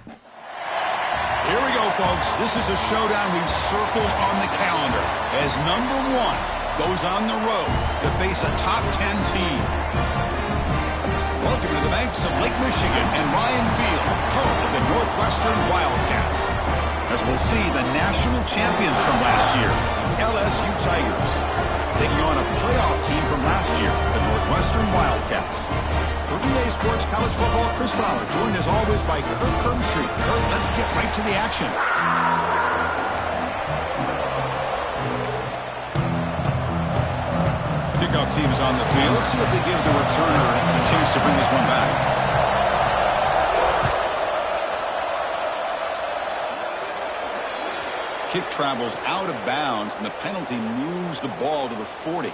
Here we go, folks. This is a showdown we've circled on the calendar as number 1 goes on the road to face a top 10 team. Welcome to the banks of Lake Michigan and Ryan Field, home of the Northwestern Wildcats. As we'll see the national champions from last year, LSU Tigers, taking on a playoff team from last year, the Northwestern Wildcats. For EA Sports College Football, Chris Fowler, joined as always by Kirk Herbstreit. Kirk, let's get right to the action. Kickoff team is on the field. Let's see if they give the returner a chance to bring this one back. Kick travels out of bounds, and the penalty moves the ball to the 40.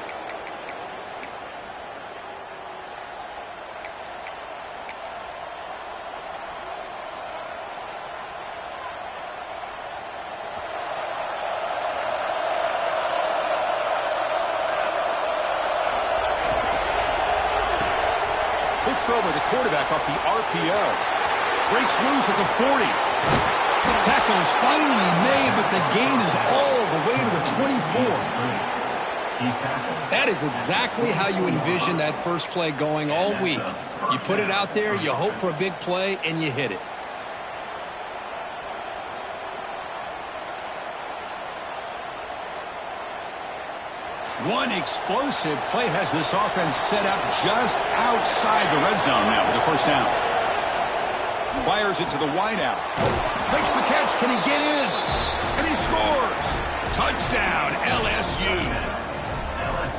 Big throw by the quarterback off the RPO. Breaks loose at the 40. Tackle is finally made, but the gain is all the way to the 24. That is exactly how you envision that first play going all week. You put it out there, you hope for a big play, and you hit it. One explosive play has this offense set up just outside the red zone now for the first down. Fires it to the wideout. Makes the catch. Can he get in? And he scores. Touchdown, LSU.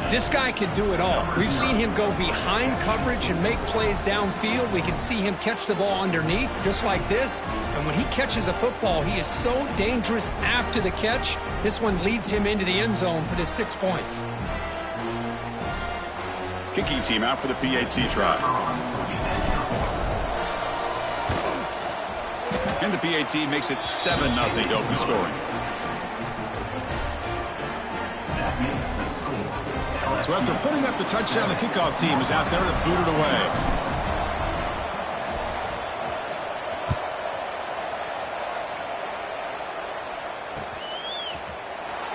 This guy can do it all. We've seen him go behind coverage and make plays downfield. We can see him catch the ball underneath, just like this. And when he catches a football, he is so dangerous after the catch. This one leads him into the end zone for the 6 points. Kicking team out for the PAT try. And the PAT makes it 7-0 to open scoring. So after putting up the touchdown, the kickoff team is out there to boot it away.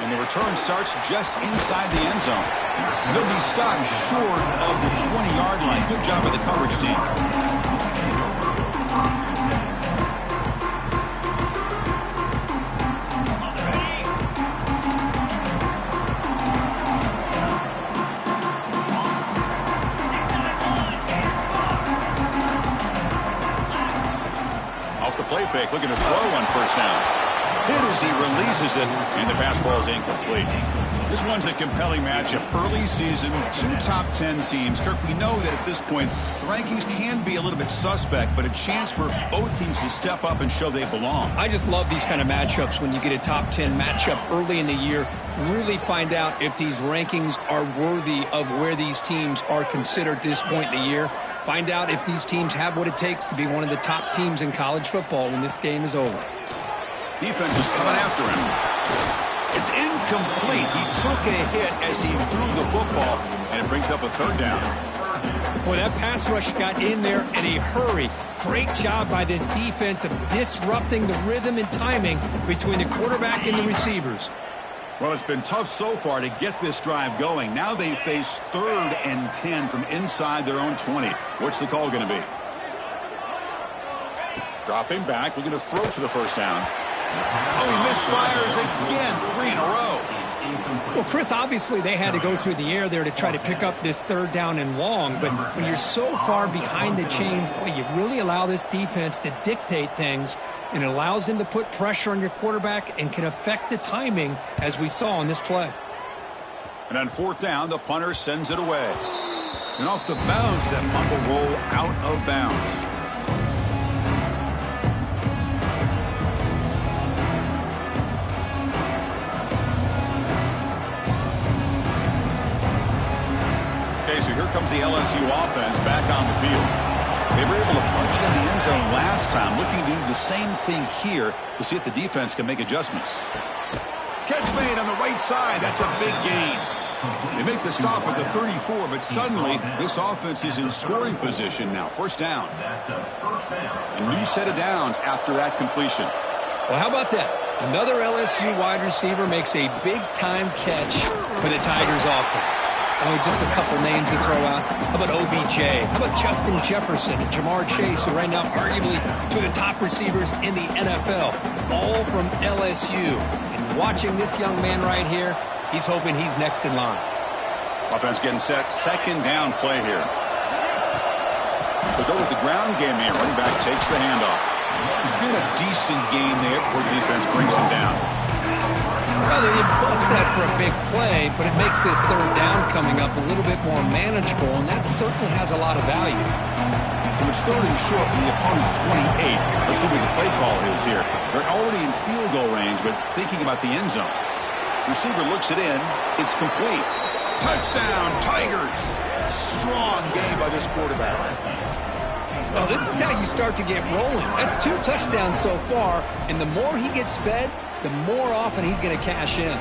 And the return starts just inside the end zone. And they'll be stopped short of the 20-yard line. Good job by the coverage team. Play fake, looking to throw on first down. Hit as he releases it, and the pass ball is incomplete. This one's a compelling matchup. Early season, 2 top 10 teams. Kirk, we know that at this point, the rankings can be a little bit suspect, but a chance for both teams to step up and show they belong. I just love these kind of matchups when you get a top 10 matchup early in the year. Really find out if these rankings are worthy of where these teams are considered at this point in the year. Find out if these teams have what it takes to be one of the top teams in college football when this game is over. Defense is coming after him. It's incomplete. He took a hit as he threw the football, and it brings up a third down. Boy, that pass rush got in there in a hurry. Great job by this defense of disrupting the rhythm and timing between the quarterback and the receivers. Well, it's been tough so far to get this drive going. Now they face 3rd and 10 from inside their own 20. What's the call going to be? Dropping back, looking to throw for the first down. Oh, he misfires again, 3 in a row. Well, Chris, obviously they had to go through the air there to try to pick up this 3rd down and long, but when you're so far behind the chains, boy, you really allow this defense to dictate things, and it allows them to put pressure on your quarterback and can affect the timing, as we saw on this play. And on 4th down, the punter sends it away. And off the bounce, that punt will roll out of bounds. So here comes the LSU offense back on the field. They were able to punch it in the end zone last time, looking to do the same thing here to see if the defense can make adjustments. Catch made on the right side. That's a big gain. They make the stop at the 34, but suddenly this offense is in scoring position now. First down. A new set of downs after that completion. Well, how about that? Another LSU wide receiver makes a big-time catch for the Tigers offense. Oh, just a couple names to throw out. How about OBJ? How about Justin Jefferson and Jamar Chase, who right now arguably two of the top receivers in the NFL, all from LSU. And watching this young man right here, he's hoping he's next in line. Offense getting set. Second down play here. They'll go with the ground game here. Running back takes the handoff. Been a decent gain there before the defense brings him down. Well, they didn't bust that for a big play, but it makes this third down coming up a little bit more manageable, and that certainly has a lot of value. So it's third and short from the opponent's 28. Let's see what the play call is here. They're already in field goal range, but thinking about the end zone. Receiver looks it in. It's complete. Touchdown, Tigers. Strong game by this quarterback. Well, this is how you start to get rolling. That's 2 touchdowns so far, and the more he gets fed, the more often he's going to cash in.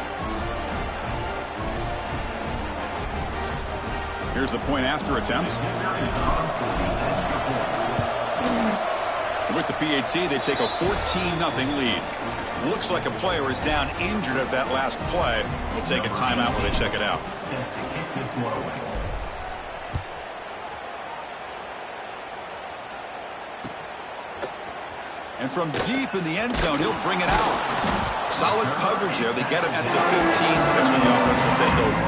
Here's the point after attempt. With the PAT, they take a 14-0 lead. Looks like a player is down injured at that last play. We'll take a timeout while they check it out. And from deep in the end zone, he'll bring it out. Solid coverage there. They get him at the 15. That's when the offense will take over.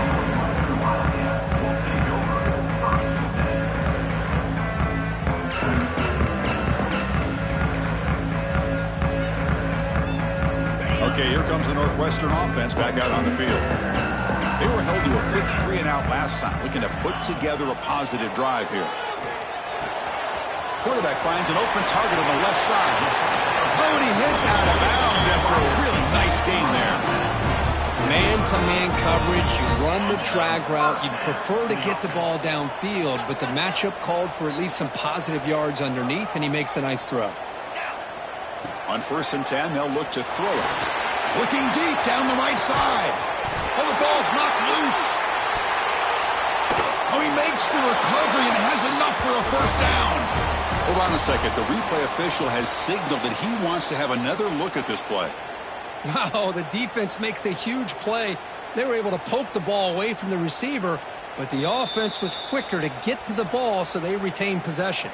Okay, here comes the Northwestern offense back out on the field. They were held to a quick 3-and-out last time, looking to put together a positive drive here. Quarterback finds an open target on the left side. Oh, and he hits out of bounds after a really nice game there. Man-to-man coverage, you run the drag route. You'd prefer to get the ball downfield, but the matchup called for at least some positive yards underneath, and he makes a nice throw. On 1st and 10, they'll look to throw it. Looking deep down the right side. Oh, the ball's knocked loose. Oh, he makes the recovery and has enough for a first down. Hold on a second. The replay official has signaled that he wants to have another look at this play. Wow, the defense makes a huge play. They were able to poke the ball away from the receiver, but the offense was quicker to get to the ball, so they retained possession.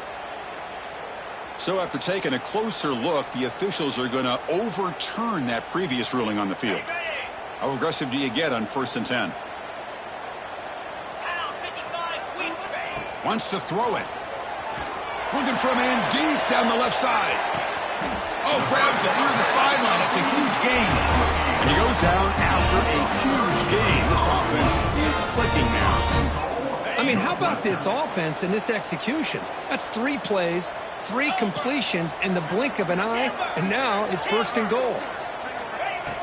So after taking a closer look, the officials are going to overturn that previous ruling on the field. How aggressive do you get on 1st and 10? Wants to throw it. Looking for a man deep down the left side. Oh, grabs it near the sideline. It's a huge gain. And he goes down after a huge gain. This offense is clicking now. I mean, how about this offense and this execution? That's 3 plays, 3 completions in the blink of an eye, and now it's 1st and goal.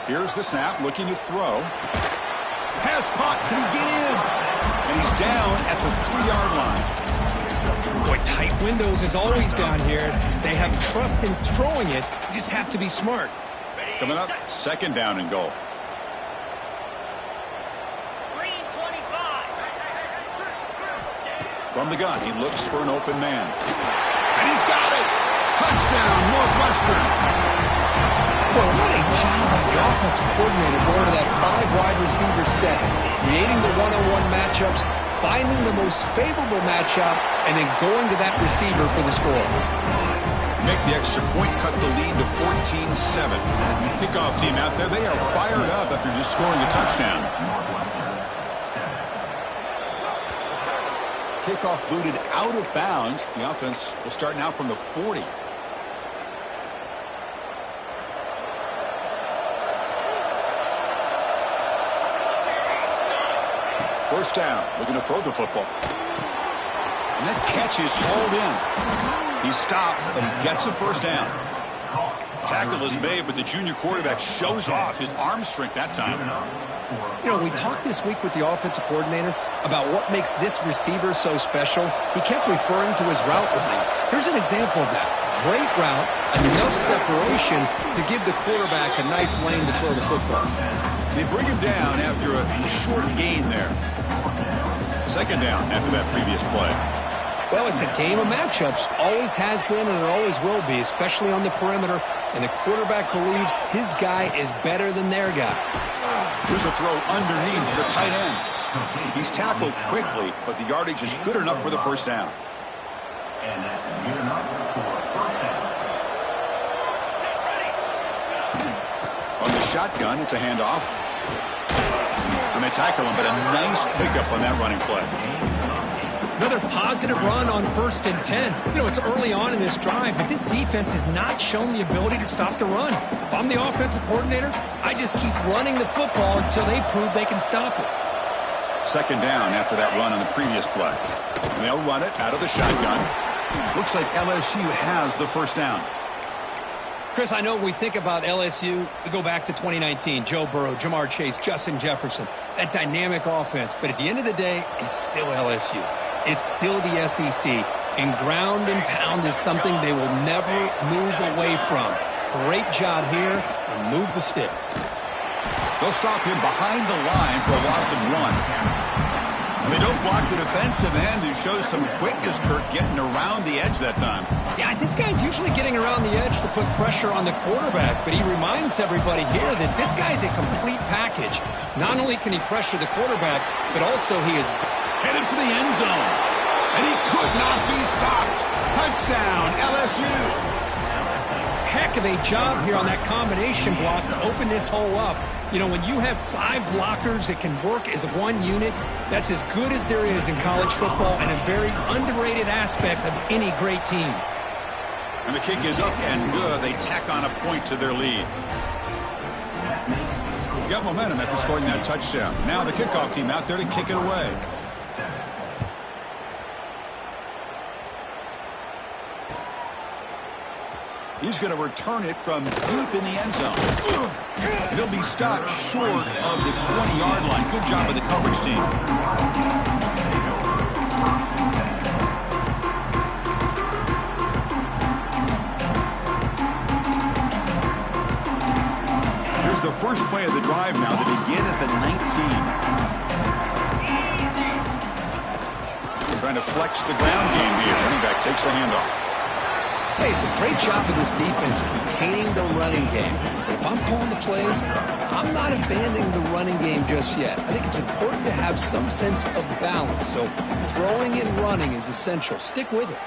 Here's the snap, looking to throw. Pass caught. Can he get in? And he's down at the 3-yard line. Boy, tight windows is always down here. They have trust in throwing it. You just have to be smart. Coming up, 2nd down and goal. From the gun, he looks for an open man. And he's got it! Touchdown, Northwestern! Well, what a job by the offensive coordinator going to that 5-wide receiver set, creating the one-on-one matchups, finding the most favorable matchup, and then going to that receiver for the score. Make the extra point, cut the lead to 14-7. Kickoff team out there, they are fired up after just scoring a touchdown. Kickoff booted out of bounds. The offense will start now from the 40. First down, looking to throw the football. And that catch is hauled in. He stopped, but he gets a first down. tackle is made, but the junior quarterback shows off his arm strength that time. You know, we talked this week with the offensive coordinator about what makes this receiver so special. He kept referring to his route running. Here's an example of that. Great route, enough separation to give the quarterback a nice lane to throw the football. They bring him down after a short gain there. Second down after that previous play. Well, it's a game of matchups. Always has been and it always will be, especially on the perimeter. And the quarterback believes his guy is better than their guy. Here's a throw underneath to the tight end. He's tackled quickly, but the yardage is good enough for the first down. And that's good enough for first down. On the shotgun, it's a handoff. And they tackle him, but a nice pickup on that running play. Another positive run on 1st and 10. You know, it's early on in this drive, but this defense has not shown the ability to stop the run. If I'm the offensive coordinator, I just keep running the football until they prove they can stop it. Second down after that run on the previous play. And they'll run it out of the shotgun. Looks like LSU has the first down. Chris, I know we think about LSU, we go back to 2019, Joe Burrow, Jamar Chase, Justin Jefferson, that dynamic offense. But at the end of the day, it's still LSU. It's still the SEC. And ground and pound is something they will never move away from. Great job here, and move the sticks. They'll stop him behind the line for a loss of 1. And they don't block the defensive end, who shows some quickness, Kirk, getting around the edge that time. Yeah, this guy's usually getting around the edge to put pressure on the quarterback, but he reminds everybody here that this guy's a complete package. Not only can he pressure the quarterback, but also he is headed for the end zone. And he could not be stopped. Touchdown, LSU. Heck of a job here on that combination block to open this hole up. You know, when you have 5 blockers that can work as one unit, that's as good as there is in college football and a very underrated aspect of any great team. And the kick is up and good. They tack on a point to their lead. Got momentum after scoring that touchdown. Now the kickoff team out there to kick it away. He's going to return it from deep in the end zone. He'll be stopped short of the 20-yard line. Good job of the coverage team. Here's the first play of the drive now. They begin at the 19. Trying to flex the ground game here. Running back takes the handoff. Hey, it's a great job of this defense containing the running game. But if I'm calling the plays, I'm not abandoning the running game just yet. I think it's important to have some sense of balance. So throwing and running is essential. Stick with it.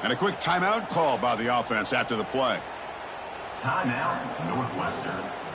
And a quick timeout call by the offense after the play. Timeout, Northwestern.